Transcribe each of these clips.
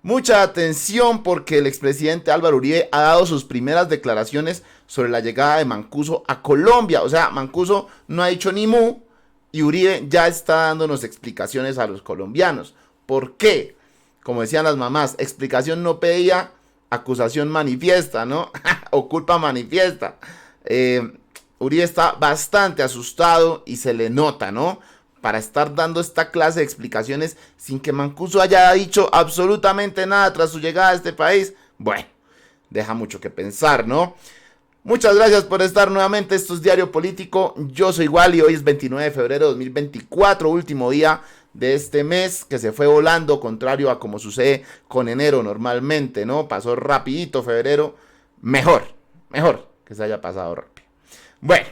Mucha atención porque el expresidente Álvaro Uribe ha dado sus primeras declaraciones sobre la llegada de Mancuso a Colombia. O sea, Mancuso no ha dicho ni mu y Uribe ya está dándonos explicaciones a los colombianos. ¿Por qué? Como decían las mamás, explicación no pedía, acusación manifiesta, ¿no? O culpa manifiesta. Uribe está bastante asustado y se le nota, ¿no? Para estar dando esta clase de explicaciones sin que Mancuso haya dicho absolutamente nada tras su llegada a este país. Bueno, deja mucho que pensar, ¿no? Muchas gracias por estar nuevamente. Esto es Diario Político. Yo soy Wally. Hoy es 29 de febrero de 2024, último día de este mes que se fue volando, contrario a como sucede con enero normalmente, ¿no? Pasó rapidito febrero. Mejor que se haya pasado rápido. Bueno,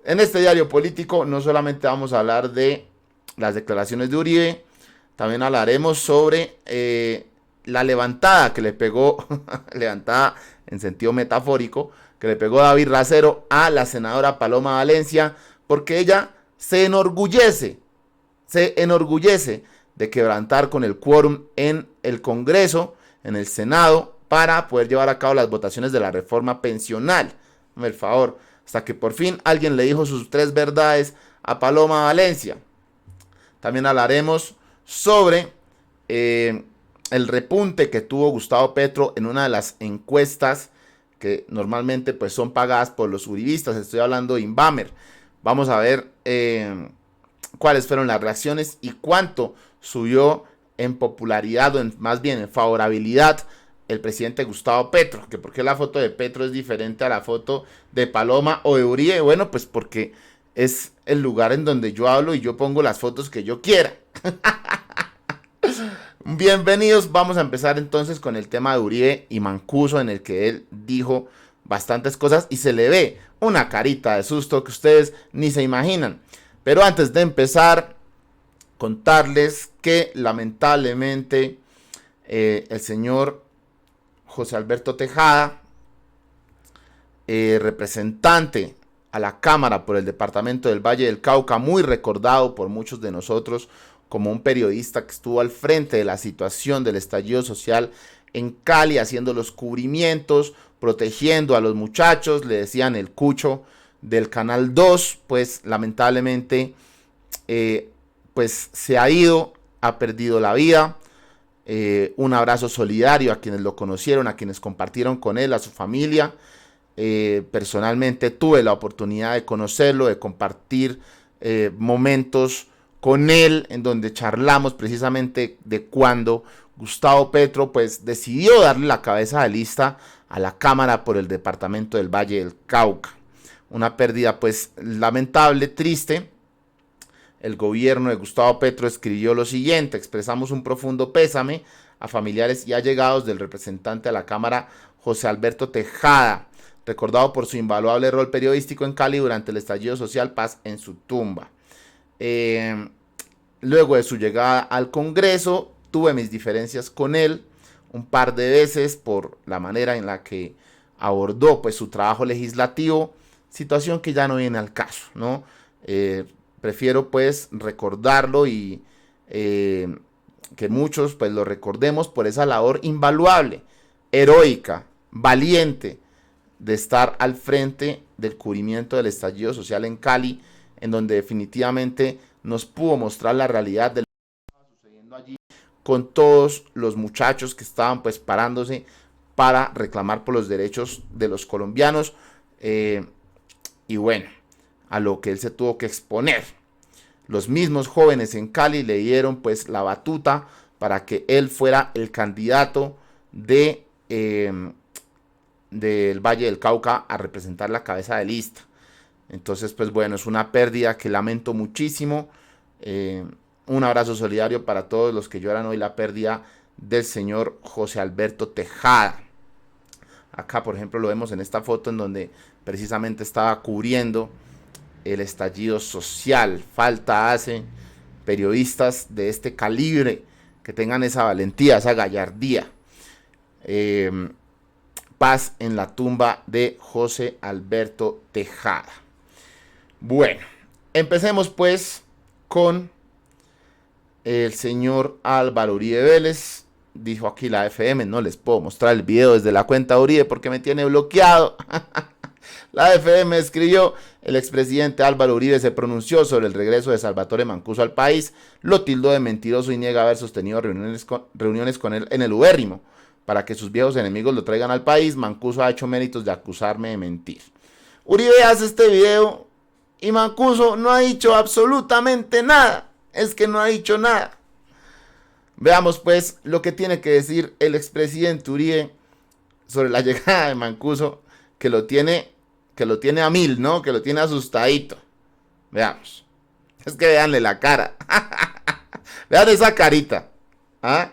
en este Diario Político no solamente vamos a hablar de las declaraciones de Uribe, también hablaremos sobre la levantada que le pegó, levantada en sentido metafórico, que le pegó David Racero a la senadora Paloma Valencia, porque ella se enorgullece de quebrantar con el quórum en el Congreso, en el Senado, para poder llevar a cabo las votaciones de la reforma pensional. Por favor, hasta que por fin alguien le dijo sus tres verdades a Paloma Valencia. También hablaremos sobre el repunte que tuvo Gustavo Petro en una de las encuestas que normalmente pues son pagadas por los uribistas. Estoy hablando de Inbamer. Vamos a ver cuáles fueron las reacciones y cuánto subió en popularidad o más bien en favorabilidad el presidente Gustavo Petro. Que por qué la foto de Petro es diferente a la foto de Paloma o de Uribe. Bueno, pues porque es el lugar en donde yo hablo y yo pongo las fotos que yo quiera. Bienvenidos, vamos a empezar entonces con el tema de Uribe y Mancuso, en el que él dijo bastantes cosas y se le ve una carita de susto que ustedes ni se imaginan. Pero antes de empezar, contarles que lamentablemente el señor José Alberto Tejada, representante a la Cámara por el departamento del Valle del Cauca, muy recordado por muchos de nosotros como un periodista que estuvo al frente de la situación del estallido social en Cali, haciendo los cubrimientos, protegiendo a los muchachos, le decían el cucho del Canal 2, pues lamentablemente pues se ha ido, ha perdido la vida. Un abrazo solidario a quienes lo conocieron, a quienes compartieron con él, a su familia. Personalmente tuve la oportunidad de conocerlo, de compartir momentos con él, en donde charlamos precisamente de cuando Gustavo Petro pues decidió darle la cabeza de lista a la Cámara por el departamento del Valle del Cauca. Una pérdida pues lamentable, triste. El gobierno de Gustavo Petro escribió lo siguiente: expresamos un profundo pésame a familiares y allegados del representante a la Cámara José Alberto Tejada, recordado por su invaluable rol periodístico en Cali durante el estallido social, paz en su tumba. Luego de su llegada al Congreso, tuve mis diferencias con él un par de veces por la manera en la que abordó pues su trabajo legislativo, situación que ya no viene al caso, ¿no? Prefiero pues recordarlo y que muchos pues lo recordemos por esa labor invaluable, heroica, valiente de estar al frente del cubrimiento del estallido social en Cali, en donde definitivamente nos pudo mostrar la realidad de lo que estaba sucediendo allí con todos los muchachos que estaban pues parándose para reclamar por los derechos de los colombianos, y bueno, a lo que él se tuvo que exponer. Los mismos jóvenes en Cali le dieron pues la batuta para que él fuera el candidato del Valle del Cauca a representar la cabeza de lista. Entonces pues bueno, es una pérdida que lamento muchísimo. Un abrazo solidario para todos los que lloran hoy la pérdida del señor José Alberto Tejada. Acá por ejemplo lo vemos en esta foto en donde precisamente estaba cubriendo el estallido social. Falta hace periodistas de este calibre que tengan esa valentía, esa gallardía. Paz en la tumba de José Alberto Tejada. Bueno, empecemos pues con el señor Álvaro Uribe Vélez. dijo aquí la FM, no les puedo mostrar el video desde la cuenta de Uribe porque me tiene bloqueado. La FM escribió: el expresidente Álvaro Uribe se pronunció sobre el regreso de Salvatore Mancuso al país, lo tildó de mentiroso y niega haber sostenido reuniones con él en el ubérrimo para que sus viejos enemigos lo traigan al país. Mancuso ha hecho méritos de acusarme de mentir. Uribe hace este video y Mancuso no ha dicho absolutamente nada. Es que no ha dicho nada. Veamos pues lo que tiene que decir el expresidente Uribe sobre la llegada de Mancuso, que lo tiene a mil, ¿no? Que lo tiene asustadito. Veamos. Es que véanle la cara. Vean esa carita. ¿Ah?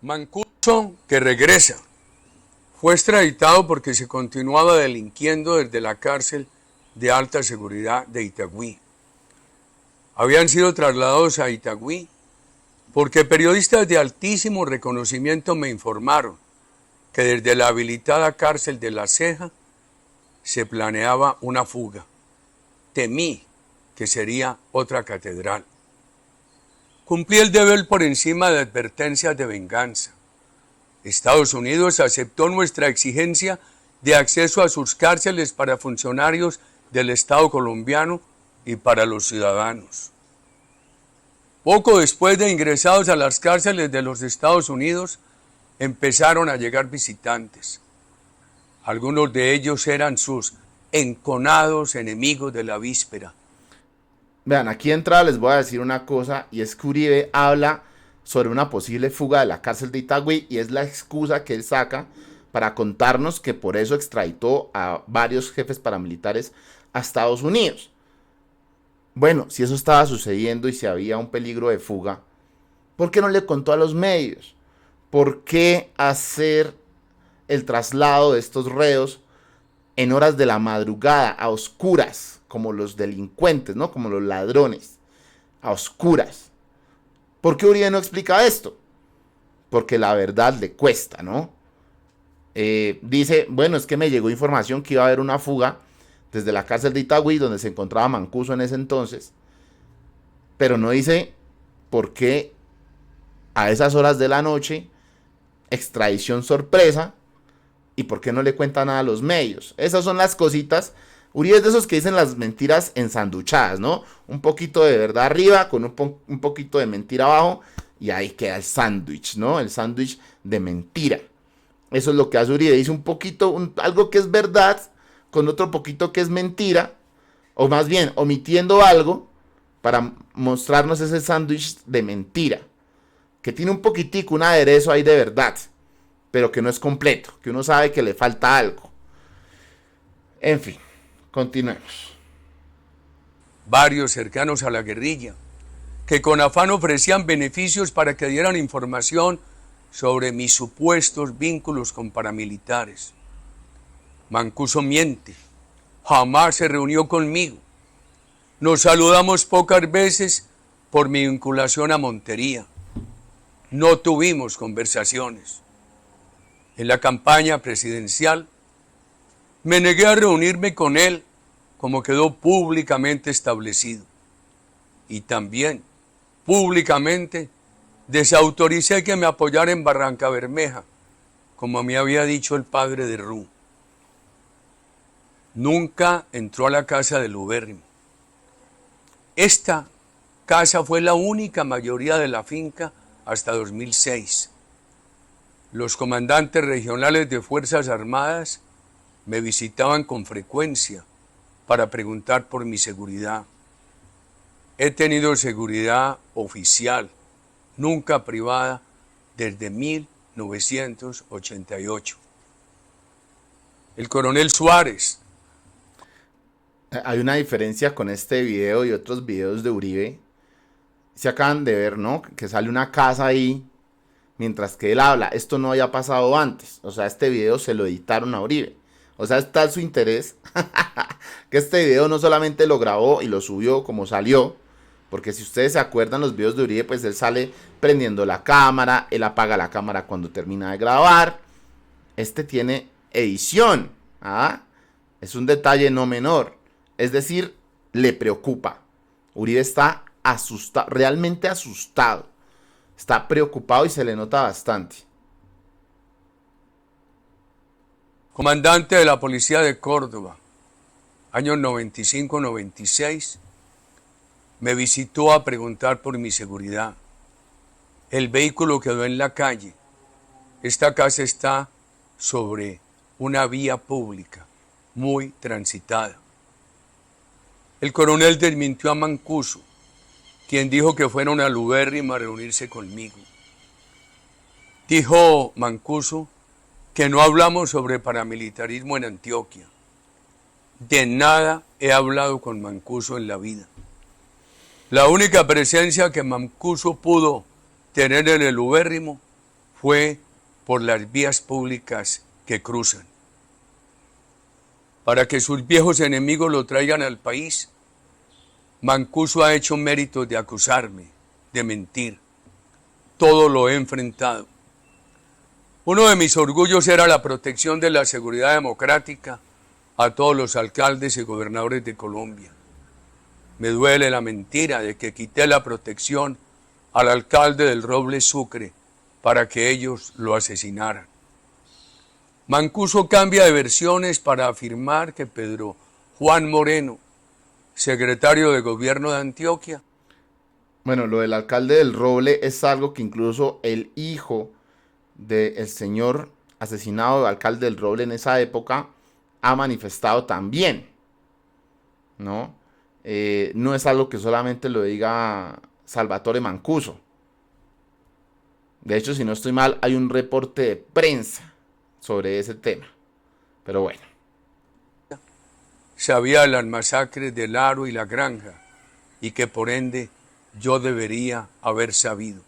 Mancuso, que regresa, fue extraditado porque se continuaba delinquiendo desde la cárcel de alta seguridad de Itagüí. Habían sido trasladados a Itagüí porque periodistas de altísimo reconocimiento me informaron que desde la habilitada cárcel de La Ceja se planeaba una fuga. Temí que sería otra catedral. Cumplí el deber por encima de advertencias de venganza. Estados Unidos aceptó nuestra exigencia de acceso a sus cárceles para funcionarios del Estado colombiano y para los ciudadanos. Poco después de ingresados a las cárceles de los Estados Unidos, empezaron a llegar visitantes. Algunos de ellos eran sus enconados enemigos de la víspera. Vean, aquí de entrada les voy a decir una cosa, y es que Uribe habla sobre una posible fuga de la cárcel de Itagüí, y es la excusa que él saca para contarnos que por eso extraditó a varios jefes paramilitares a Estados Unidos. Bueno, si eso estaba sucediendo y si había un peligro de fuga, ¿por qué no le contó a los medios? ¿Por qué hacer el traslado de estos reos en horas de la madrugada, a oscuras, como los delincuentes, ¿no? Como los ladrones, a oscuras? ¿Por qué Uribe no explica esto? Porque la verdad le cuesta, ¿no? Dice, bueno, es que me llegó información que iba a haber una fuga desde la cárcel de Itagüí, donde se encontraba Mancuso en ese entonces, pero no dice por qué a esas horas de la noche, extradición sorpresa, y por qué no le cuenta nada a los medios. Esas son las cositas. Uribe es de esos que dicen las mentiras ensanduchadas, ¿no? Un poquito de verdad arriba, con un poquito de mentira abajo, y ahí queda el sándwich, ¿no? El sándwich de mentira. Eso es lo que hace Uribe. Dice un poquito, algo que es verdad, con otro poquito que es mentira, o más bien omitiendo algo para mostrarnos ese sándwich de mentira, que tiene un poquitico, un aderezo ahí de verdad, pero que no es completo, que uno sabe que le falta algo. En fin, continuemos. Varios cercanos a la guerrilla, que con afán ofrecían beneficios para que dieran información sobre mis supuestos vínculos con paramilitares. Mancuso miente, jamás se reunió conmigo. Nos saludamos pocas veces por mi vinculación a Montería. No tuvimos conversaciones. En la campaña presidencial me negué a reunirme con él, como quedó públicamente establecido. Y también, públicamente, desautoricé que me apoyara en Barranca Bermeja, como me había dicho el padre de Ru. Nunca entró a la casa del ubérrimo. Esta casa fue la única mayoría de la finca hasta 2006. Los comandantes regionales de Fuerzas Armadas me visitaban con frecuencia para preguntar por mi seguridad. He tenido seguridad oficial, nunca privada, desde 1988. El coronel Suárez. Hay una diferencia con este video y otros videos de Uribe. Se acaban de ver, ¿no? Que sale una casa ahí mientras que él habla. Esto no había pasado antes. O sea, este video se lo editaron a Uribe. O sea, está su interés que este video no solamente lo grabó y lo subió como salió, porque si ustedes se acuerdan los videos de Uribe, pues él sale prendiendo la cámara, él apaga la cámara cuando termina de grabar. Este tiene edición, ¿ah? Es un detalle no menor. Es decir, le preocupa. Uribe está asustado, realmente asustado. Está preocupado y se le nota bastante. Comandante de la Policía de Córdoba, años 95-96, me visitó a preguntar por mi seguridad. El vehículo quedó en la calle. Esta casa está sobre una vía pública muy transitada. El coronel desmintió a Mancuso, quien dijo que fueron a Lubérrima a reunirse conmigo. Dijo Mancuso que no hablamos sobre paramilitarismo en Antioquia. De nada he hablado con Mancuso en la vida. La única presencia que Mancuso pudo tener en el ubérrimo fue por las vías públicas que cruzan. Para que sus viejos enemigos lo traigan al país, Mancuso ha hecho méritos de acusarme, de mentir. Todo lo he enfrentado. Uno de mis orgullos era la protección de la seguridad democrática a todos los alcaldes y gobernadores de Colombia. Me duele la mentira de que quité la protección al alcalde del Roble Sucre para que ellos lo asesinaran. Mancuso cambia de versiones para afirmar que Pedro Juan Moreno, secretario de gobierno de Antioquia. Bueno, lo del alcalde del Roble es algo que incluso el hijo del señor asesinado, alcalde del Roble en esa época, ha manifestado también, ¿no? No es algo que solamente lo diga Salvatore Mancuso. De hecho, si no estoy mal, hay un reporte de prensa sobre ese tema. Pero bueno. Sabía de las masacres del Aro y la Granja y que por ende yo debería haber sabido.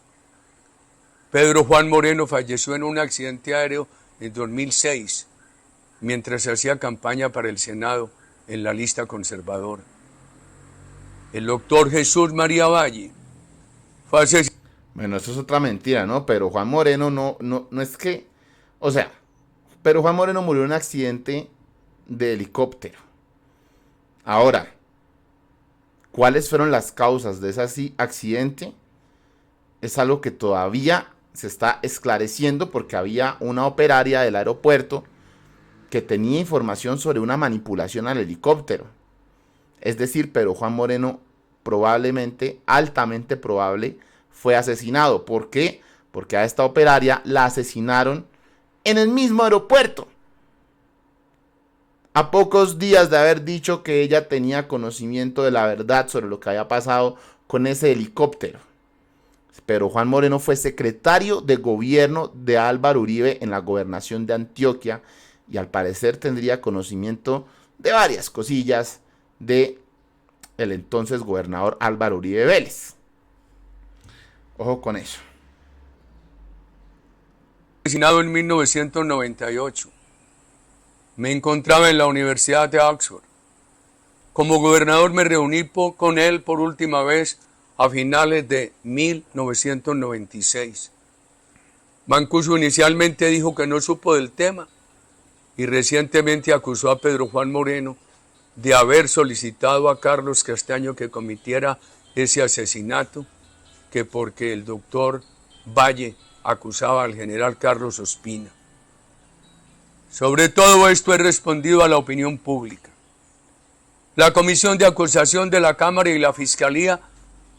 Pedro Juan Moreno falleció en un accidente aéreo en 2006 mientras hacía campaña para el Senado en la lista conservadora. El doctor Jesús María Valle fue asesinado. Bueno, eso es otra mentira, ¿no? Pero Juan Moreno no es que... O sea, pero Juan Moreno murió en un accidente de helicóptero. Ahora, ¿cuáles fueron las causas de ese accidente? Es algo que todavía se está esclareciendo porque había una operaria del aeropuerto que tenía información sobre una manipulación al helicóptero. Es decir, pero Juan Moreno probablemente, altamente probable, fue asesinado. ¿Por qué? Porque a esta operaria la asesinaron en el mismo aeropuerto. A pocos días de haber dicho que ella tenía conocimiento de la verdad sobre lo que había pasado con ese helicóptero. Pero Juan Moreno fue secretario de gobierno de Álvaro Uribe en la gobernación de Antioquia y al parecer tendría conocimiento de varias cosillas de el entonces gobernador Álvaro Uribe Vélez. Ojo con eso. Asesinado en 1998. Me encontraba en la Universidad de Oxford. Como gobernador me reuní con él por última vez a finales de 1996. Mancuso inicialmente dijo que no supo del tema y recientemente acusó a Pedro Juan Moreno de haber solicitado a Carlos Castaño que cometiera ese asesinato, que porque el doctor Valle acusaba al general Carlos Ospina. Sobre todo esto he respondido a la opinión pública. La Comisión de Acusación de la Cámara y la Fiscalía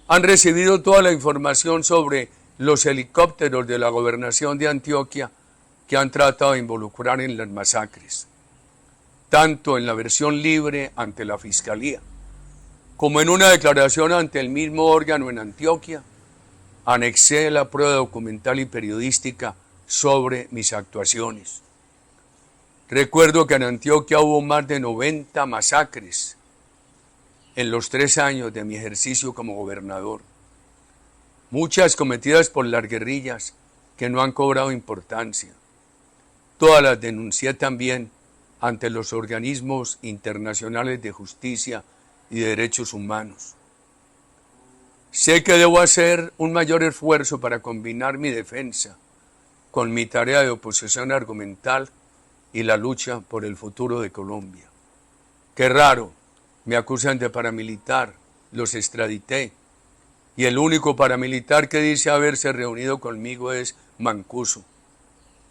han recibido toda la información sobre los helicópteros de la gobernación de Antioquia que han tratado de involucrar en las masacres, tanto en la versión libre ante la Fiscalía, como en una declaración ante el mismo órgano en Antioquia. Anexé la prueba documental y periodística sobre mis actuaciones. Recuerdo que en Antioquia hubo más de 90 masacres en los 3 años de mi ejercicio como gobernador. Muchas cometidas por las guerrillas que no han cobrado importancia. Todas las denuncié también ante los organismos internacionales de justicia y de derechos humanos. Sé que debo hacer un mayor esfuerzo para combinar mi defensa con mi tarea de oposición argumental y la lucha por el futuro de Colombia. Qué raro, me acusan de paramilitar, los extradité, y el único paramilitar que dice haberse reunido conmigo es Mancuso.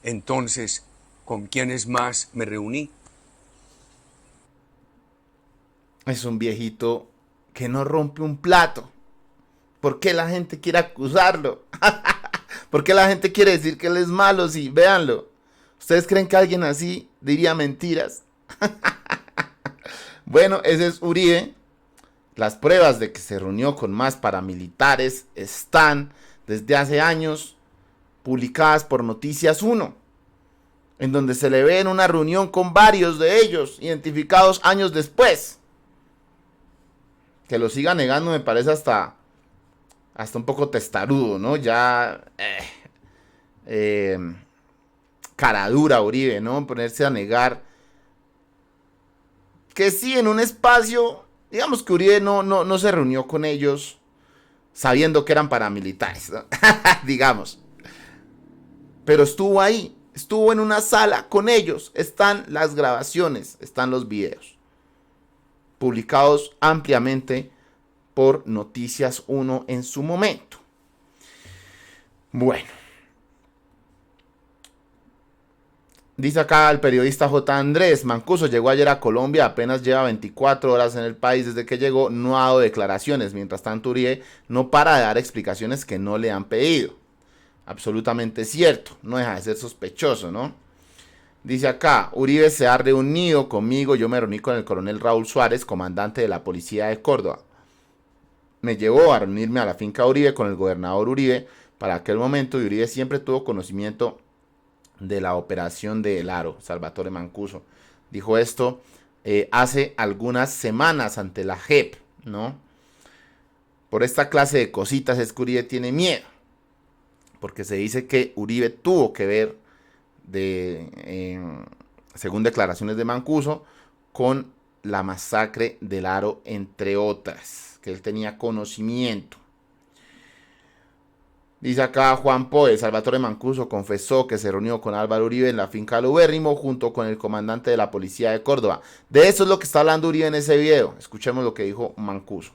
Entonces, ¿con quiénes más me reuní? Es un viejito que no rompe un plato. ¿Por qué la gente quiere acusarlo? ¿Por qué la gente quiere decir que él es malo? Sí, véanlo. ¿Ustedes creen que alguien así diría mentiras? Bueno, ese es Uribe. Las pruebas de que se reunió con más paramilitares están desde hace años publicadas por Noticias 1, en donde se le ve en una reunión con varios de ellos, identificados años después. Que lo siga negando me parece hasta un poco testarudo, ¿no? Ya cara dura Uribe, ¿no? Ponerse a negar que sí, en un espacio, digamos que Uribe no se reunió con ellos sabiendo que eran paramilitares, ¿no? Digamos. Pero estuvo ahí, estuvo en una sala con ellos. Están las grabaciones, están los videos, publicados ampliamente por Noticias 1 en su momento. Bueno. Dice acá el periodista J. Andrés, Mancuso llegó ayer a Colombia, apenas lleva 24 horas en el país desde que llegó, no ha dado declaraciones, mientras tanto Uribe no para de dar explicaciones que no le han pedido. Absolutamente cierto, no deja de ser sospechoso, ¿no? Dice acá, Uribe se ha reunido conmigo, yo me reuní con el coronel Raúl Suárez, comandante de la policía de Córdoba. Me llevó a reunirme a la finca Uribe con el gobernador Uribe para aquel momento y Uribe siempre tuvo conocimiento de la operación de El Aro, Salvatore Mancuso. Dijo esto hace algunas semanas ante la JEP, ¿no? Por esta clase de cositas es que Uribe tiene miedo, porque se dice que Uribe tuvo que ver, según declaraciones de Mancuso, con la masacre del Aro, entre otras, que él tenía conocimiento. Dice acá Juan Poe, Salvatore Mancuso confesó que se reunió con Álvaro Uribe en la finca Lubérrimo junto con el comandante de la policía de Córdoba. De eso es lo que está hablando Uribe en ese video. Escuchemos lo que dijo Mancuso.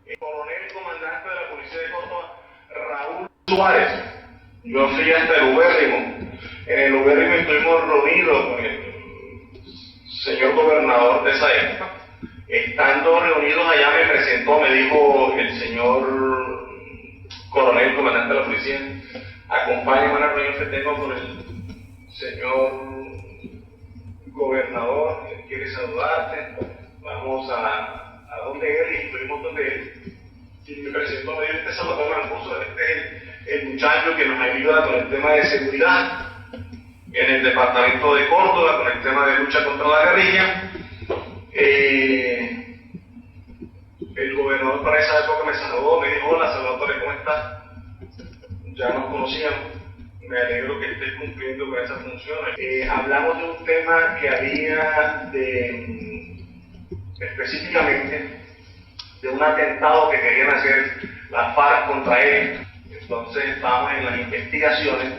El coronel comandante de la policía de Córdoba, Raúl Suárez. Yo fui hasta el Lubérrimo. En el Lubérrimo estuvimos reunidos con el señor gobernador de esa época. Estando reunidos allá me presentó, me dijo el señor coronel, comandante de la policía, acompáñame a una reunión que tengo con el señor gobernador, que quiere saludarte, vamos a donde él, y estuvimos donde él, y me presentó, me dijo, este es Salvatore Mancuso, este es el muchacho que nos ayuda con el tema de seguridad en el departamento de Córdoba, con el tema de lucha contra la guerrilla. El gobernador para esa época me saludó, me dijo, hola Salvatore, ¿cómo estás? Ya nos conocíamos, me alegro que estés cumpliendo con esas funciones. Hablamos de un tema que había específicamente de un atentado que querían hacer las FARC contra él. Entonces estábamos en las investigaciones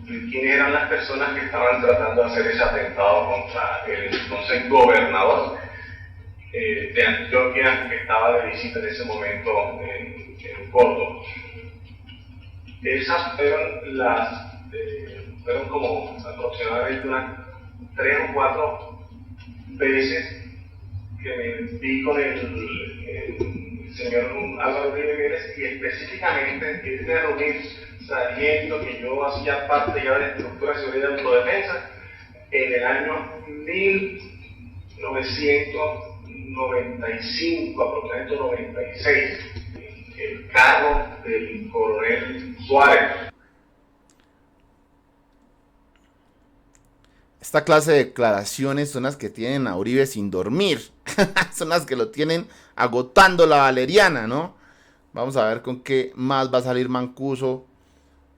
de quiénes eran las personas que estaban tratando de hacer ese atentado contra el entonces gobernador de Antioquia, que estaba de visita en ese momento en Córdoba. Esas fueron como aproximadamente unas 3 o 4 veces que me vi con el señor Álvaro Uribe Vélez, y específicamente irme a reunir sabiendo que yo hacía parte ya de la estructura de seguridad y autodefensa en el año 1995, aproximadamente 96, el cargo del coronel Suárez. Esta clase de declaraciones son las que tienen a Uribe sin dormir. Son las que lo tienen agotando la valeriana, ¿no? Vamos a ver con qué más va a salir Mancuso,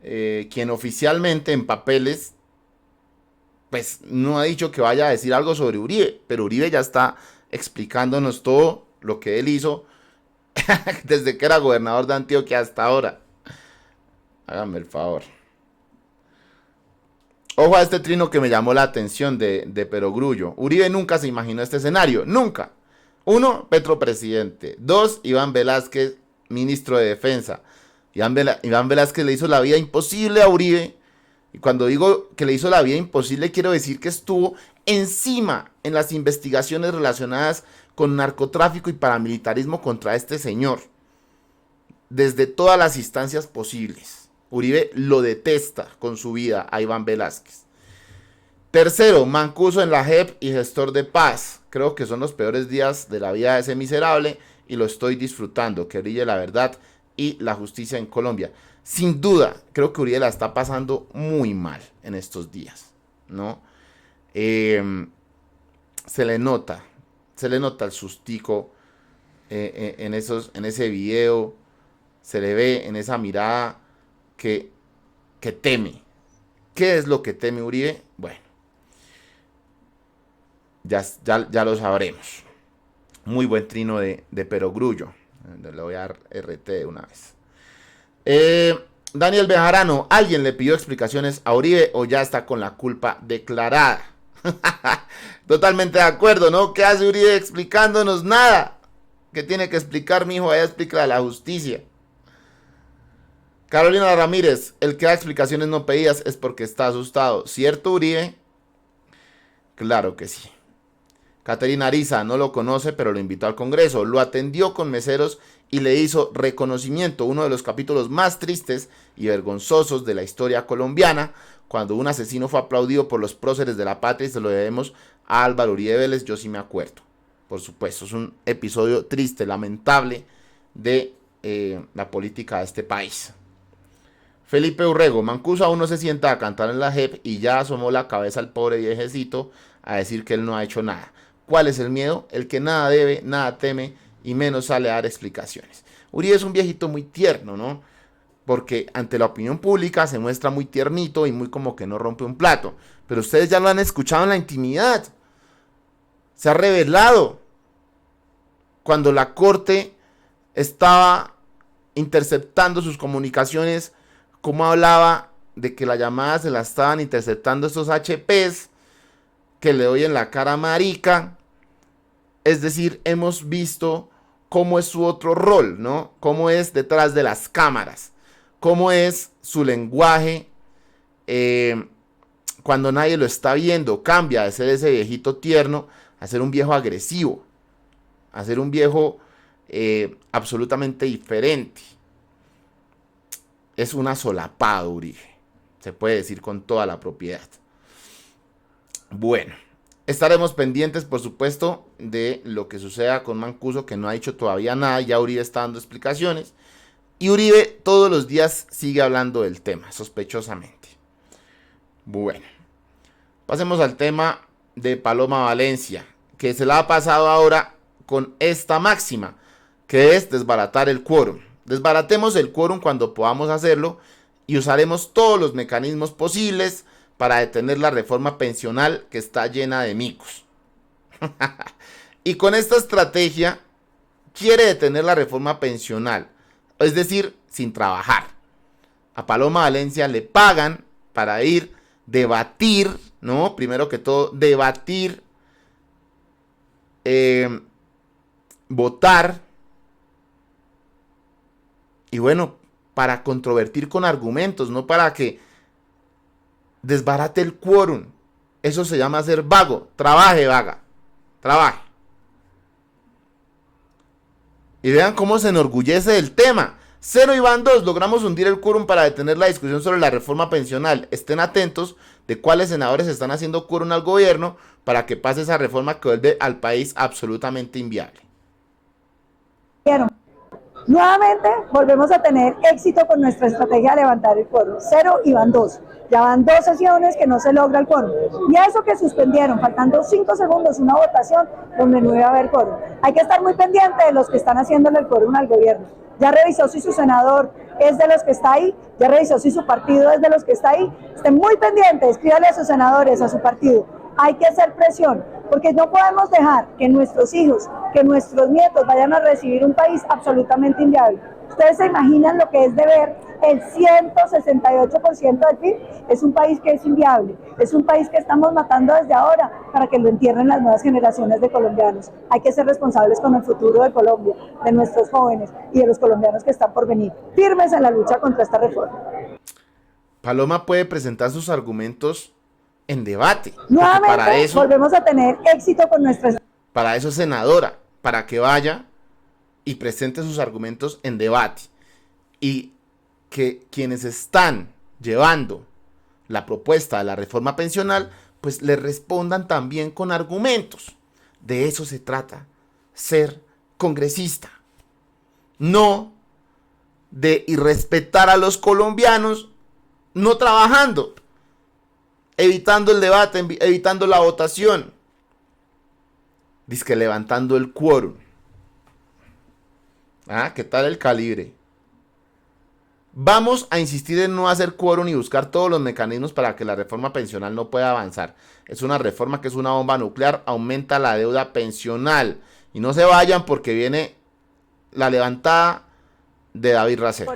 quien oficialmente en papeles pues no ha dicho que vaya a decir algo sobre Uribe, pero Uribe ya está explicándonos todo lo que él hizo desde que era gobernador de Antioquia hasta ahora. Háganme el favor. Ojo a este trino que me llamó la atención de Perogrullo. Uribe nunca se imaginó este escenario, nunca. 1, Petro presidente. 2, Iván Velázquez ministro de Defensa. Iván Velázquez le hizo la vida imposible a Uribe. Y cuando digo que le hizo la vida imposible, quiero decir que estuvo encima en las investigaciones relacionadas con narcotráfico y paramilitarismo contra este señor. Desde todas las instancias posibles. Uribe lo detesta con su vida a Iván Velázquez. Tercero, Mancuso en la JEP y gestor de paz. Creo que son los peores días de la vida de ese miserable y lo estoy disfrutando. Que brille la verdad y la justicia en Colombia. Sin duda, creo que Uribe la está pasando muy mal en estos días, ¿no? Se le nota el sustico en ese video, se le ve en esa mirada que teme. ¿Qué es lo que teme Uribe? Bueno, ya lo sabremos. Muy buen trino de Perogrullo. Le voy a dar RT de una vez. Daniel Bejarano, ¿alguien le pidió explicaciones a Uribe o ya está con la culpa declarada? Totalmente de acuerdo, ¿no? ¿Qué hace Uribe explicándonos? Nada. ¿Qué tiene que explicar, mijo? Allá explica a la justicia. Carolina Ramírez, el que da explicaciones no pedidas es porque está asustado. ¿Cierto, Uribe? Claro que sí. Caterina Ariza no lo conoce, pero lo invitó al Congreso. Lo atendió con meseros y le hizo reconocimiento. Uno de los capítulos más tristes y vergonzosos de la historia colombiana, cuando un asesino fue aplaudido por los próceres de la patria, y se lo debemos a Álvaro Uribe Vélez. Yo sí me acuerdo. Por supuesto, es un episodio triste, lamentable de la política de este país. Felipe Urrego, Mancuso aún no se sienta a cantar en la JEP y ya asomó la cabeza al pobre viejecito a decir que él no ha hecho nada. ¿Cuál es el miedo? El que nada debe, nada teme y menos sale a dar explicaciones. Uribe es un viejito muy tierno, ¿no? Porque ante la opinión pública se muestra muy tiernito y muy como que no rompe un plato. Pero ustedes ya lo han escuchado en la intimidad. Se ha revelado cuando la corte estaba interceptando sus comunicaciones, cómo hablaba de que las llamadas se las estaban interceptando estos HPs, que le oyen la cara marica. Es decir, hemos visto cómo es su otro rol, ¿no? Cómo es detrás de las cámaras, cómo es su lenguaje cuando nadie lo está viendo. Cambia de ser ese viejito tierno a ser un viejo agresivo, a ser un viejo absolutamente diferente. Es un asolapado Uribe, se puede decir con toda la propiedad. Bueno, estaremos pendientes, por supuesto, de lo que suceda con Mancuso, que no ha dicho todavía nada. Ya Uribe está dando explicaciones. Y Uribe todos los días sigue hablando del tema, sospechosamente. Bueno, pasemos al tema de Paloma Valencia, que se la ha pasado ahora con esta máxima, que es desbaratar el quórum. Desbaratemos el quórum cuando podamos hacerlo y usaremos todos los mecanismos posibles para detener la reforma pensional que está llena de micos. Y con esta estrategia quiere detener la reforma pensional, es decir, sin trabajar. A Paloma Valencia le pagan para ir debatir, ¿no? Primero que todo, debatir, votar, y bueno, para controvertir con argumentos, no para que desbarate el quórum. Eso se llama ser vago. Trabaje, vaga. Trabaje. Y vean cómo se enorgullece del tema. 0 y van 2. Logramos hundir el quórum para detener la discusión sobre la reforma pensional. Estén atentos de cuáles senadores están haciendo quórum al gobierno para que pase esa reforma que vuelve al país absolutamente inviable. Nuevamente volvemos a tener éxito con nuestra estrategia de levantar el quórum. 0 y van 2. Ya van 2 sesiones que no se logra el quórum. Y eso que suspendieron, faltando 5 segundos, una votación donde no iba a haber quórum. Hay que estar muy pendiente de los que están haciéndole el quórum al gobierno. Ya revisó si su senador es de los que está ahí, ya revisó si su partido es de los que está ahí. Estén muy pendientes, escríbale a sus senadores, a su partido. Hay que hacer presión, porque no podemos dejar que nuestros hijos, que nuestros nietos vayan a recibir un país absolutamente inviable. ¿Ustedes se imaginan lo que es deber el 168% del PIB? Es un país que es inviable, es un país que estamos matando desde ahora para que lo entierren las nuevas generaciones de colombianos. Hay que ser responsables con el futuro de Colombia, de nuestros jóvenes y de los colombianos que están por venir, firmes en la lucha contra esta reforma. Paloma puede presentar sus argumentos en debate. Nuevamente Para eso, volvemos a tener éxito con nuestra... para eso es senadora, para que vaya y presente sus argumentos en debate. Y que quienes están llevando la propuesta de la reforma pensional, pues le respondan también con argumentos. De eso se trata, ser congresista. No de irrespetar a los colombianos, no trabajando, evitando el debate, evitando la votación. Dizque levantando el quórum. ¿Qué tal el calibre? Vamos a insistir en no hacer quórum y buscar todos los mecanismos para que la reforma pensional no pueda avanzar. Es una reforma que es una bomba nuclear, aumenta la deuda pensional. Y no se vayan porque viene la levantada de David Racero.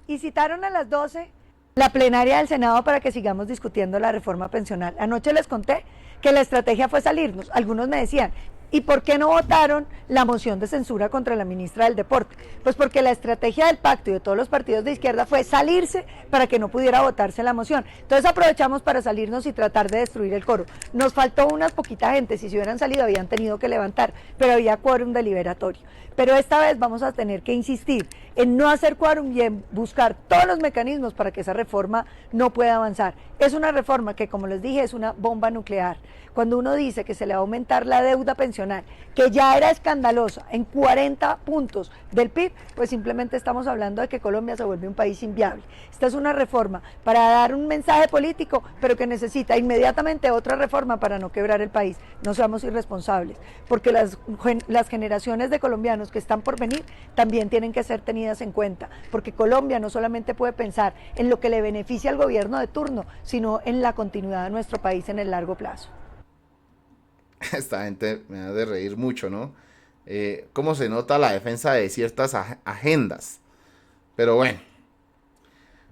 Y citaron a las 12 la plenaria del Senado para que sigamos discutiendo la reforma pensional. Anoche les conté que la estrategia fue salirnos. Algunos me decían, ¿y por qué no votaron la moción de censura contra la ministra del Deporte? Pues porque la estrategia del pacto y de todos los partidos de izquierda fue salirse para que no pudiera votarse la moción. Entonces aprovechamos para salirnos y tratar de destruir el quórum. Nos faltó unas poquita gente, si se hubieran salido habían tenido que levantar, pero había quórum deliberatorio. Pero esta vez vamos a tener que insistir en no hacer quórum y en buscar todos los mecanismos para que esa reforma no pueda avanzar. Es una reforma que, como les dije, es una bomba nuclear. Cuando uno dice que se le va a aumentar la deuda pensional, que ya era escandalosa, en 40 puntos del PIB, pues simplemente estamos hablando de que Colombia se vuelve un país inviable. Esta es una reforma para dar un mensaje político, pero que necesita inmediatamente otra reforma para no quebrar el país. No seamos irresponsables, porque las generaciones de colombianos que están por venir también tienen que ser tenidas en cuenta, porque Colombia no solamente puede pensar en lo que le beneficia al gobierno de turno, sino en la continuidad de nuestro país en el largo plazo. Esta gente me da de reír mucho, ¿no? Cómo se nota la defensa de ciertas agendas. Pero bueno.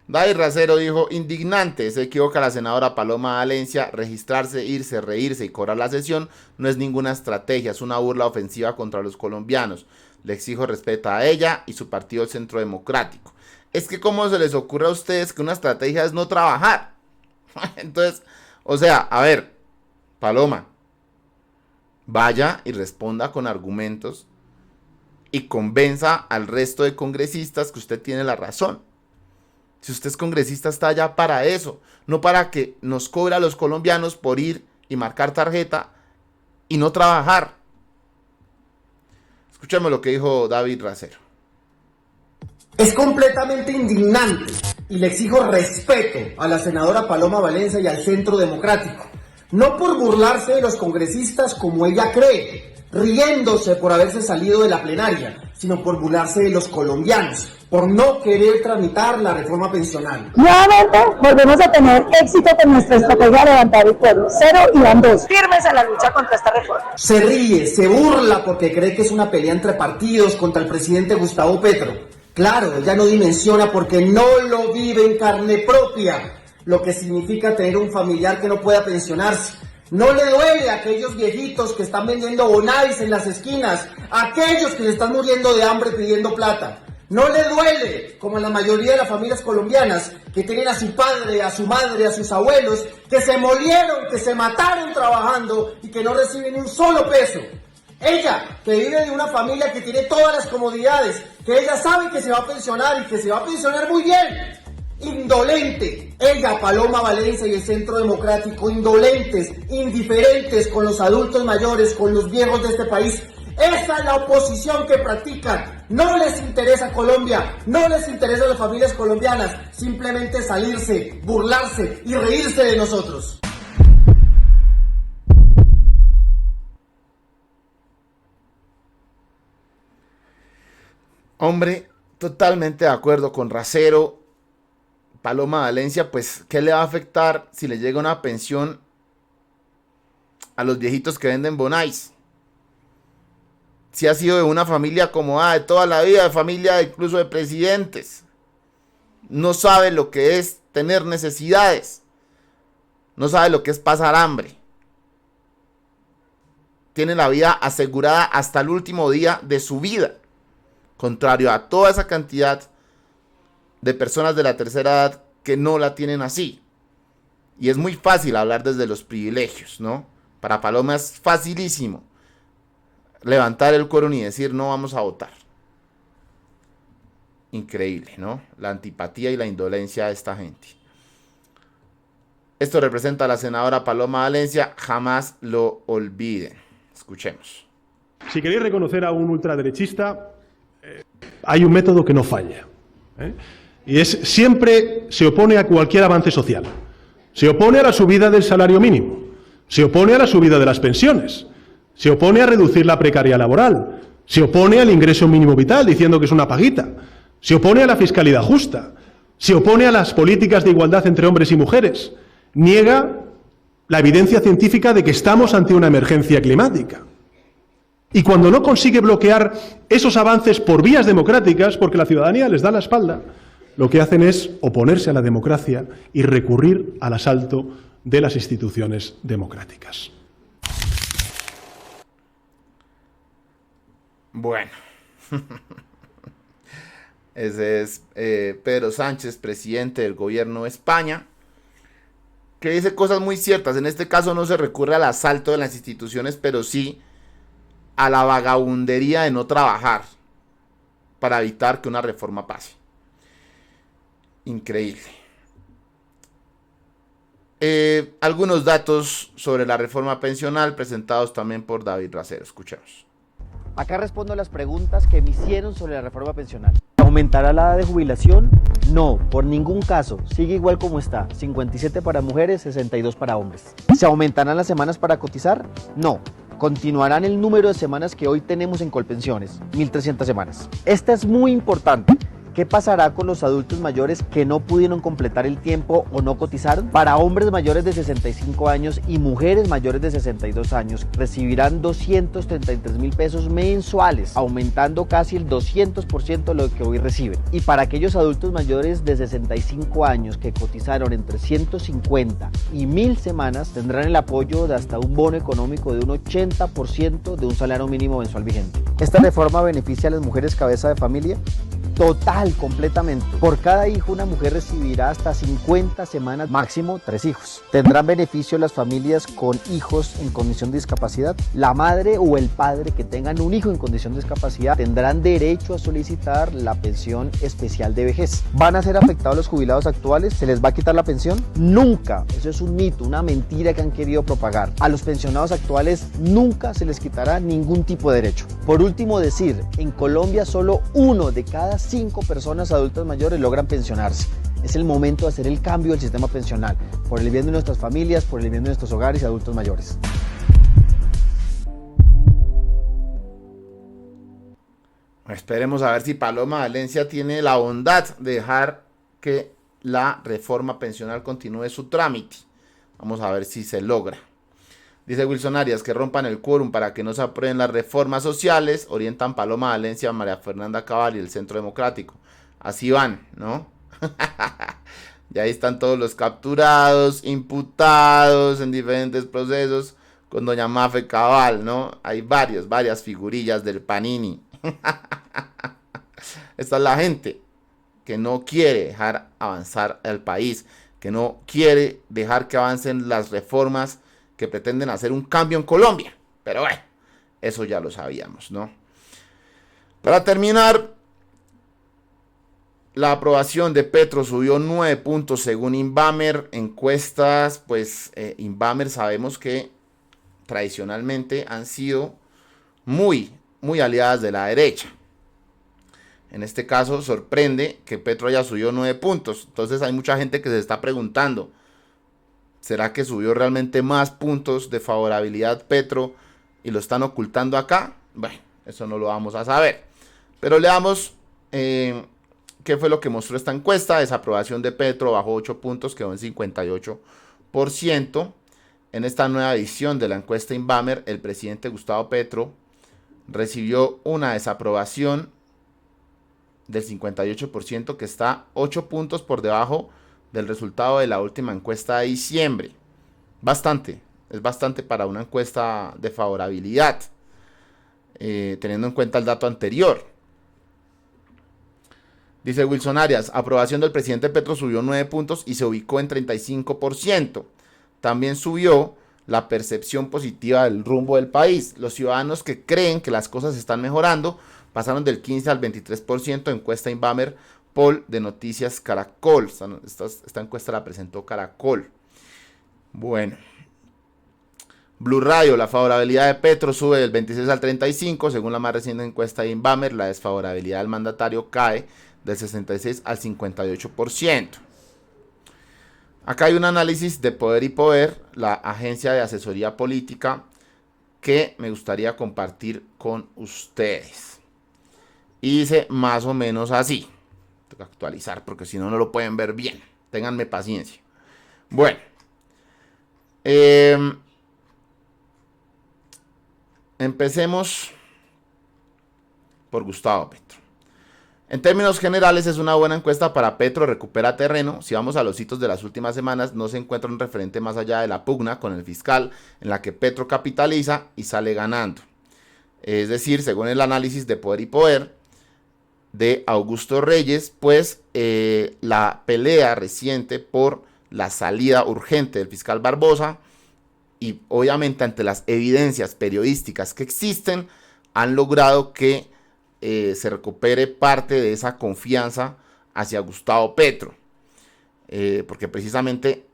David Racero dijo, indignante, se equivoca la senadora Paloma Valencia, registrarse, irse, reírse y cobrar la sesión no es ninguna estrategia, es una burla ofensiva contra los colombianos. Le exijo respeto a ella y su partido Centro Democrático. Es que cómo se les ocurre a ustedes que una estrategia es no trabajar. Entonces, o sea, a ver, Paloma, vaya y responda con argumentos y convenza al resto de congresistas que usted tiene la razón. Si usted es congresista, está allá para eso, no para que nos cobre a los colombianos por ir y marcar tarjeta y no trabajar. Escúchame lo que dijo David Racero. Es completamente indignante y le exijo respeto a la senadora Paloma Valencia y al Centro Democrático. No por burlarse de los congresistas como ella cree, riéndose por haberse salido de la plenaria, sino por burlarse de los colombianos, por no querer tramitar la reforma pensional. Nuevamente volvemos a tener éxito con nuestra estrategia de levantar el quórum. 0 y van 2. Firmes en la lucha contra esta reforma. Se ríe, se burla porque cree que es una pelea entre partidos contra el presidente Gustavo Petro. Claro, ella no dimensiona porque no lo vive en carne propia, lo que significa tener un familiar que no pueda pensionarse. No le duele a aquellos viejitos que están vendiendo bonais en las esquinas, a aquellos que se están muriendo de hambre pidiendo plata. No le duele, como la mayoría de las familias colombianas, que tienen a su padre, a su madre, a sus abuelos, que se murieron, que se mataron trabajando y que no reciben un solo peso. Ella, que vive de una familia que tiene todas las comodidades, que ella sabe que se va a pensionar y que se va a pensionar muy bien. Indolente, ella, Paloma Valencia y el Centro Democrático, indolentes, indiferentes con los adultos mayores, con los viejos de este país. Esa es la oposición que practican. No les interesa Colombia, no les interesan las familias colombianas, simplemente salirse, burlarse y reírse de nosotros. Hombre, totalmente de acuerdo con Racero. Paloma Valencia, pues, ¿qué le va a afectar si le llega una pensión a los viejitos que venden bonais? si ha sido de una familia acomodada de toda la vida, de familia incluso de presidentes. No sabe lo que es tener necesidades. No sabe lo que es pasar hambre. Tiene la vida asegurada hasta el último día de su vida. Contrario a toda esa cantidad de personas de la tercera edad que no la tienen así. Y es muy fácil hablar desde los privilegios, ¿no? Para Paloma es facilísimo levantar el quórum y decir no vamos a votar. Increíble, ¿no? La antipatía y la indolencia de esta gente. Esto representa a la senadora Paloma Valencia, jamás lo olviden. Escuchemos. Si queréis reconocer a un ultraderechista, hay un método que no falla. Y es siempre se opone a cualquier avance social. Se opone a la subida del salario mínimo. Se opone a la subida de las pensiones. Se opone a reducir la precariedad laboral. Se opone al ingreso mínimo vital diciendo que es una paguita. Se opone a la fiscalidad justa. Se opone a las políticas de igualdad entre hombres y mujeres. Niega la evidencia científica de que estamos ante una emergencia climática. Y cuando no consigue bloquear esos avances por vías democráticas, porque la ciudadanía les da la espalda, lo que hacen es oponerse a la democracia y recurrir al asalto de las instituciones democráticas. Bueno, ese es Pedro Sánchez, presidente del gobierno de España, que dice cosas muy ciertas. En este caso no se recurre al asalto de las instituciones, pero sí a la vagabundería de no trabajar para evitar que una reforma pase. Increíble. Algunos datos sobre la reforma pensional presentados también por David Racero. Escuchemos. Acá respondo a las preguntas que me hicieron sobre la reforma pensional. ¿Aumentará la edad de jubilación? No, por ningún caso. Sigue igual como está. 57 para mujeres, 62 para hombres. ¿Se aumentarán las semanas para cotizar? No. Continuarán el número de semanas que hoy tenemos en Colpensiones, 1.300 semanas. Esta es muy importante. ¿Qué pasará con los adultos mayores que no pudieron completar el tiempo o no cotizaron? Para hombres mayores de 65 años y mujeres mayores de 62 años recibirán 233.000 pesos mensuales, aumentando casi el 200% de lo que hoy reciben. Y para aquellos adultos mayores de 65 años que cotizaron entre 150 y 1.000 semanas tendrán el apoyo de hasta un bono económico de un 80% de un salario mínimo mensual vigente. ¿Esta reforma beneficia a las mujeres cabeza de familia? Total, completamente. Por cada hijo, una mujer recibirá hasta 50 semanas, máximo 3 hijos. ¿Tendrán beneficio las familias con hijos en condición de discapacidad? La madre o el padre que tengan un hijo en condición de discapacidad tendrán derecho a solicitar la pensión especial de vejez. ¿Van a ser afectados los jubilados actuales? ¿Se les va a quitar la pensión? Nunca. Eso es un mito, una mentira que han querido propagar. A los pensionados actuales nunca se les quitará ningún tipo de derecho. Por último, decir, en Colombia solo 1 de cada 5 personas adultas mayores logran pensionarse. Es el momento de hacer el cambio del sistema pensional, por el bien de nuestras familias, por el bien de nuestros hogares y adultos mayores. Esperemos a ver si Paloma Valencia tiene la bondad de dejar que la reforma pensional continúe su trámite. Vamos a ver si se logra. Dice Wilson Arias que rompan el quórum para que no se aprueben las reformas sociales. Orientan Paloma Valencia, María Fernanda Cabal y el Centro Democrático. Así van, ¿no? Y ahí están todos los capturados, imputados en diferentes procesos con doña Mafe Cabal, ¿no? Hay varias figurillas del Panini. Esta es la gente que no quiere dejar avanzar el país, que no quiere dejar que avancen las reformas que pretenden hacer un cambio en Colombia. Pero bueno, eso ya lo sabíamos, ¿no? Para terminar, la aprobación de Petro subió 9 puntos según Inbamer. Encuestas, pues Inbamer sabemos que tradicionalmente han sido muy aliadas de la derecha. En este caso sorprende que Petro haya subido 9 puntos. Entonces hay mucha gente que se está preguntando, ¿será que subió realmente más puntos de favorabilidad Petro y lo están ocultando acá? Bueno, eso no lo vamos a saber. Pero leamos qué fue lo que mostró esta encuesta. Desaprobación de Petro bajó 8 puntos, quedó en 58%. En esta nueva edición de la encuesta Inbamer, el presidente Gustavo Petro recibió una desaprobación del 58%, que está 8 puntos por debajo del resultado de la última encuesta de diciembre. Es bastante para una encuesta de favorabilidad, teniendo en cuenta el dato anterior. Dice Wilson Arias, aprobación del presidente Petro subió 9 puntos y se ubicó en 35%. También subió la percepción positiva del rumbo del país. Los ciudadanos que creen que las cosas están mejorando pasaron del 15 al 23%, encuesta Inbamer Poll de Noticias Caracol. Esta encuesta la presentó Caracol. Bueno. Blue Radio, la favorabilidad de Petro sube del 26 al 35%. Según la más reciente encuesta de Inbamer, la desfavorabilidad del mandatario cae del 66 al 58%. Acá hay un análisis de Poder y Poder, la agencia de asesoría política, que me gustaría compartir con ustedes. Y dice más o menos así. Tengo que actualizar porque si no, no lo pueden ver bien. Ténganme paciencia. Bueno. Empecemos por Gustavo Petro. En términos generales es una buena encuesta para Petro, recupera terreno. Si vamos a los hitos de las últimas semanas, no se encuentra un referente más allá de la pugna con el fiscal, en la que Petro capitaliza y sale ganando. Es decir, según el análisis de Poder y Poder de Augusto Reyes, pues la pelea reciente por la salida urgente del fiscal Barbosa y obviamente ante las evidencias periodísticas que existen, han logrado que se recupere parte de esa confianza hacia Gustavo Petro, porque precisamente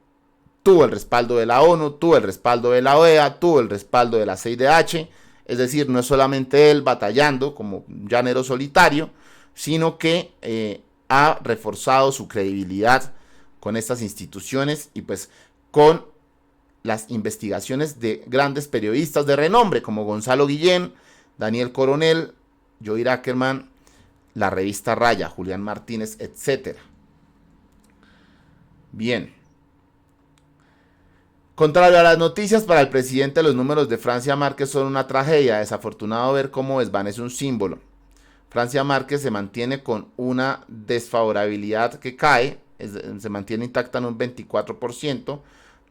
tuvo el respaldo de la ONU, tuvo el respaldo de la OEA, tuvo el respaldo de la CIDH, es decir, no es solamente él batallando como un llanero solitario, sino que ha reforzado su credibilidad con estas instituciones y pues con las investigaciones de grandes periodistas de renombre como Gonzalo Guillén, Daniel Coronel, Joir Ackerman, la revista Raya, Julián Martínez, etc. Bien. Contrario a las noticias, para el presidente los números de Francia Márquez son una tragedia. Desafortunado ver cómo desvanece un símbolo. Francia Márquez se mantiene con una desfavorabilidad que cae, se mantiene intacta en un 24%.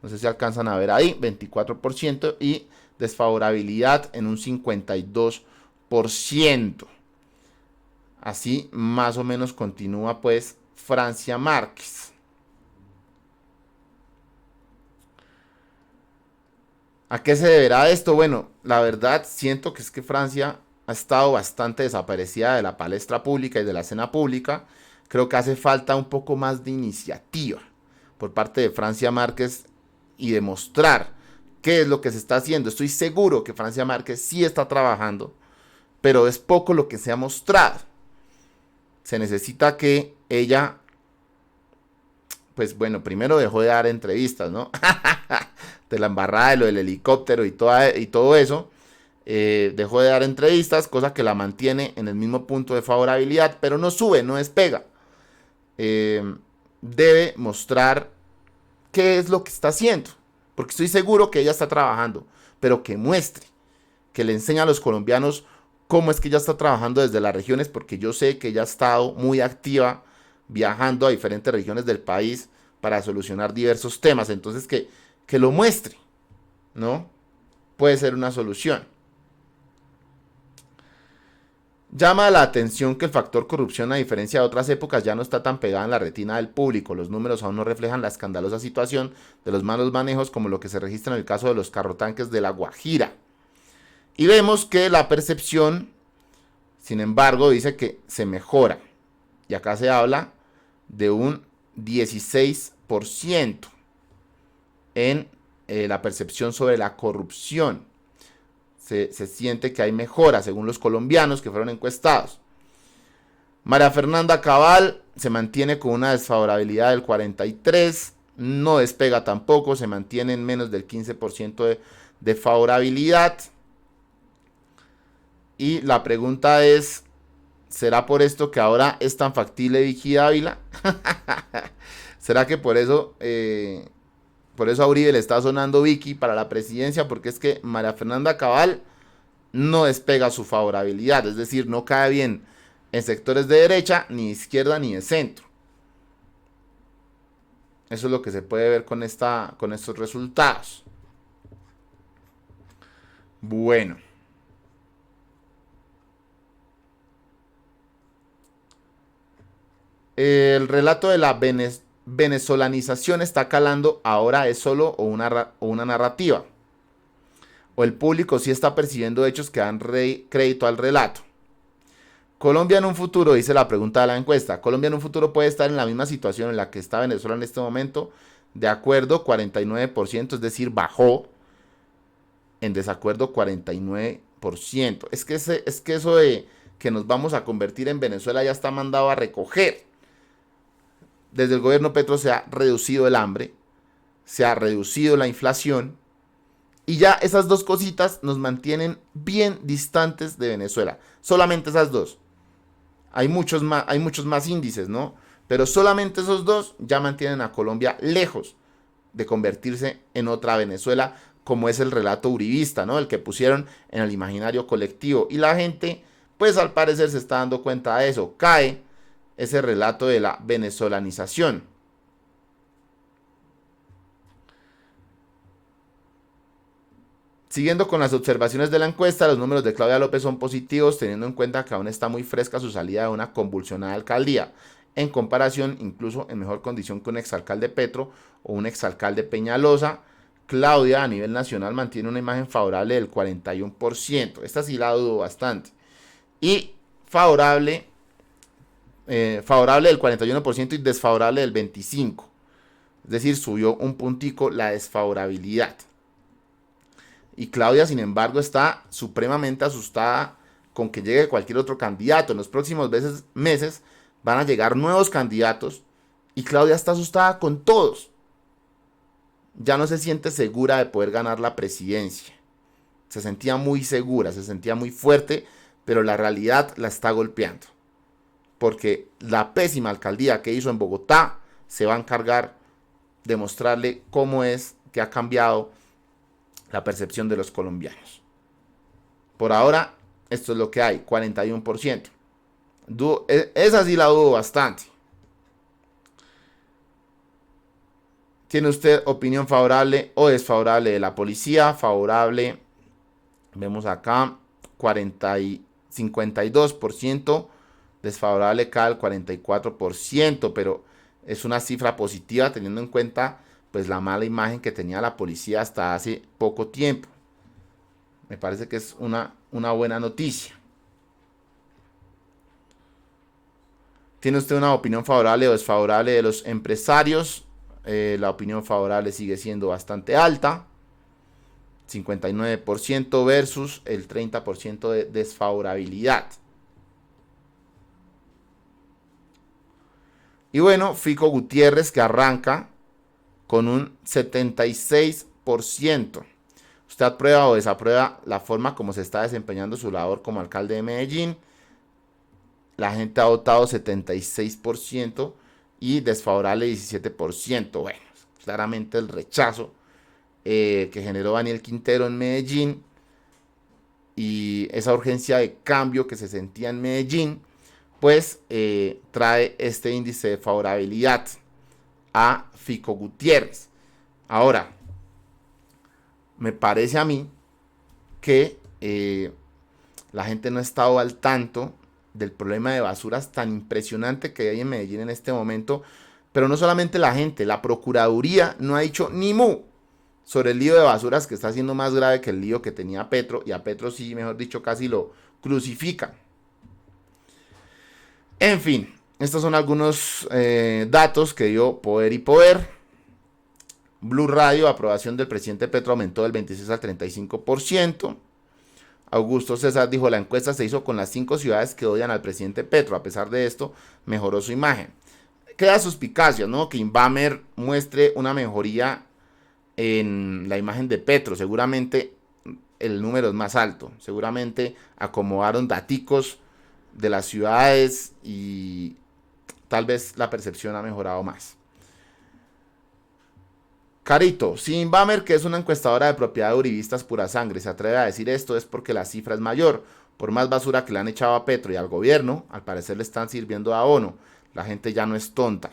No sé si alcanzan a ver ahí, 24%, y desfavorabilidad en un 52%. Así más o menos continúa pues Francia Márquez. ¿A qué se deberá esto? Bueno, la verdad siento que es que Francia ha estado bastante desaparecida de la palestra pública y de la escena pública. Creo que hace falta un poco más de iniciativa por parte de Francia Márquez y demostrar qué es lo que se está haciendo. Estoy seguro que Francia Márquez sí está trabajando, pero es poco lo que se ha mostrado. Se necesita que ella, pues bueno, primero dejó de dar entrevistas, ¿no? De la embarrada de lo del helicóptero y todo eso. Dejó de dar entrevistas, cosa que la mantiene en el mismo punto de favorabilidad, pero no sube, no despega. Debe mostrar qué es lo que está haciendo, porque estoy seguro que ella está trabajando, pero que muestre, que le enseñe a los colombianos cómo es que ella está trabajando desde las regiones, porque yo sé que ella ha estado muy activa viajando a diferentes regiones del país para solucionar diversos temas. Entonces que lo muestre, ¿no? Puede ser una solución. Llama la atención que el factor corrupción, a diferencia de otras épocas, ya no está tan pegada en la retina del público. Los números aún no reflejan la escandalosa situación de los malos manejos, como lo que se registra en el caso de los carrotanques de La Guajira. Y vemos que la percepción, sin embargo, dice que se mejora. Y acá se habla de un 16% en la percepción sobre la corrupción. Se siente que hay mejora según los colombianos que fueron encuestados. María Fernanda Cabal se mantiene con una desfavorabilidad del 43%, no despega tampoco, se mantiene en menos del 15% de favorabilidad. Y la pregunta es, ¿será por esto que ahora es tan factible Vicky Dávila? ¿Será que por eso a Uribe le está sonando Vicky para la presidencia? Porque es que María Fernanda Cabal no despega su favorabilidad, es decir, no cae bien en sectores de derecha, ni de izquierda, ni de centro. Eso es lo que se puede ver con estos resultados. Bueno. El relato de la venezolanización está calando, ahora es solo una narrativa. O el público sí está percibiendo hechos que dan crédito al relato. Colombia en un futuro, dice la pregunta de la encuesta, Colombia en un futuro puede estar en la misma situación en la que está Venezuela en este momento. De acuerdo, 49%, es decir, bajó. En desacuerdo, 49%. Es que eso de que nos vamos a convertir en Venezuela ya está mandado a recoger. Desde el gobierno Petro se ha reducido el hambre, se ha reducido la inflación, y ya esas dos cositas nos mantienen bien distantes de Venezuela. Solamente esas dos. Hay muchos más índices, ¿no? Pero solamente esos dos ya mantienen a Colombia lejos de convertirse en otra Venezuela, como es el relato uribista, ¿no? El que pusieron en el imaginario colectivo. Y la gente, pues al parecer se está dando cuenta de eso. Cae ese relato de la venezolanización. Siguiendo con las observaciones de la encuesta, los números de Claudia López son positivos, teniendo en cuenta que aún está muy fresca su salida de una convulsionada alcaldía, en comparación, incluso en mejor condición que un exalcalde Petro o un exalcalde Peñalosa. Claudia a nivel nacional mantiene una imagen favorable del 41%, esta sí la dudo bastante, y favorable del 41% y desfavorable del 25%, es decir, subió un puntico la desfavorabilidad. Y Claudia, sin embargo, está supremamente asustada con que llegue cualquier otro candidato. En los próximos meses van a llegar nuevos candidatos y Claudia está asustada con todos. Ya no se siente segura de poder ganar la presidencia. Se sentía muy segura, se sentía muy fuerte, pero la realidad la está golpeando. Porque la pésima alcaldía que hizo en Bogotá se va a encargar de mostrarle cómo es que ha cambiado la percepción de los colombianos. Por ahora, esto es lo que hay, 41%. Esa sí la dudo bastante. ¿Tiene usted opinión favorable o desfavorable de la policía? Favorable, vemos acá, 52%, desfavorable cae al 44%, pero es una cifra positiva teniendo en cuenta pues la mala imagen que tenía la policía hasta hace poco tiempo. Me parece que es una buena noticia. ¿Tiene usted una opinión favorable o desfavorable de los empresarios? La opinión favorable sigue siendo bastante alta, 59% versus el 30% de desfavorabilidad. Y bueno, Fico Gutiérrez, que arranca con un 76%. ¿Usted aprueba o desaprueba la forma como se está desempeñando su labor como alcalde de Medellín? La gente ha votado 76% y desfavorable 17%. Bueno, claramente el rechazo que generó Daniel Quintero en Medellín y esa urgencia de cambio que se sentía en Medellín, pues trae este índice de favorabilidad a Fico Gutiérrez. Ahora, me parece a mí que la gente no ha estado al tanto del problema de basuras tan impresionante que hay en Medellín en este momento, pero no solamente la gente, la Procuraduría no ha dicho ni mu sobre el lío de basuras, que está siendo más grave que el lío que tenía Petro, y a Petro sí, mejor dicho, casi lo crucifican. En fin, estos son algunos datos que dio Poder y Poder. Blue Radio, aprobación del presidente Petro aumentó del 26 al 35%. Augusto César dijo, la encuesta se hizo con las 5 ciudades que odian al presidente Petro. A pesar de esto, mejoró su imagen. Queda suspicacia, ¿no? Que Inbamer muestre una mejoría en la imagen de Petro. Seguramente el número es más alto. Seguramente acomodaron daticos de las ciudades y tal vez la percepción ha mejorado más. Carito, si Inbamer, que es una encuestadora de propiedad de uribistas pura sangre, se atreve a decir esto es porque la cifra es mayor. Por más basura que le han echado a Petro y al gobierno, al parecer le están sirviendo a ONU. La gente ya no es tonta.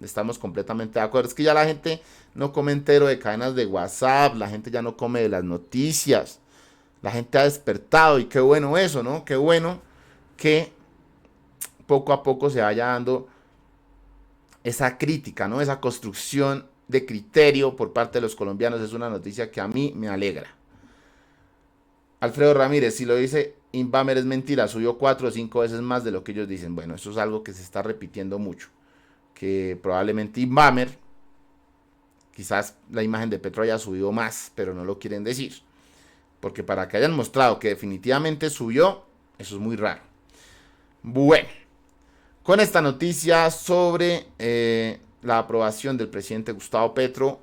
Estamos completamente de acuerdo. Es que ya la gente no come entero de cadenas de WhatsApp, la gente ya no come de las noticias. La gente ha despertado y qué bueno eso, ¿no? Qué bueno que poco a poco se vaya dando esa crítica, ¿no? Esa construcción de criterio por parte de los colombianos. Es una noticia que a mí me alegra. Alfredo Ramírez, si lo dice Inbamer es mentira, subió 4 o 5 veces más de lo que ellos dicen. Bueno, eso es algo que se está repitiendo mucho, que probablemente Inbamer, quizás la imagen de Petro haya subido más, pero no lo quieren decir, porque para que hayan mostrado que definitivamente subió, eso es muy raro. Bueno, con esta noticia sobre la aprobación del presidente Gustavo Petro,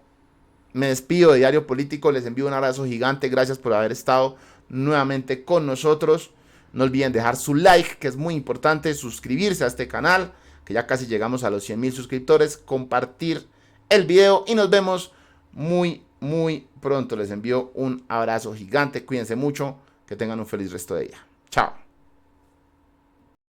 me despido de Diario Político, les envío un abrazo gigante, gracias por haber estado nuevamente con nosotros. No olviden dejar su like, que es muy importante, suscribirse a este canal, que ya casi llegamos a los 100,000 suscriptores, compartir el video y nos vemos muy pronto. Les envío un abrazo gigante, cuídense mucho, que tengan un feliz resto de día. Chao.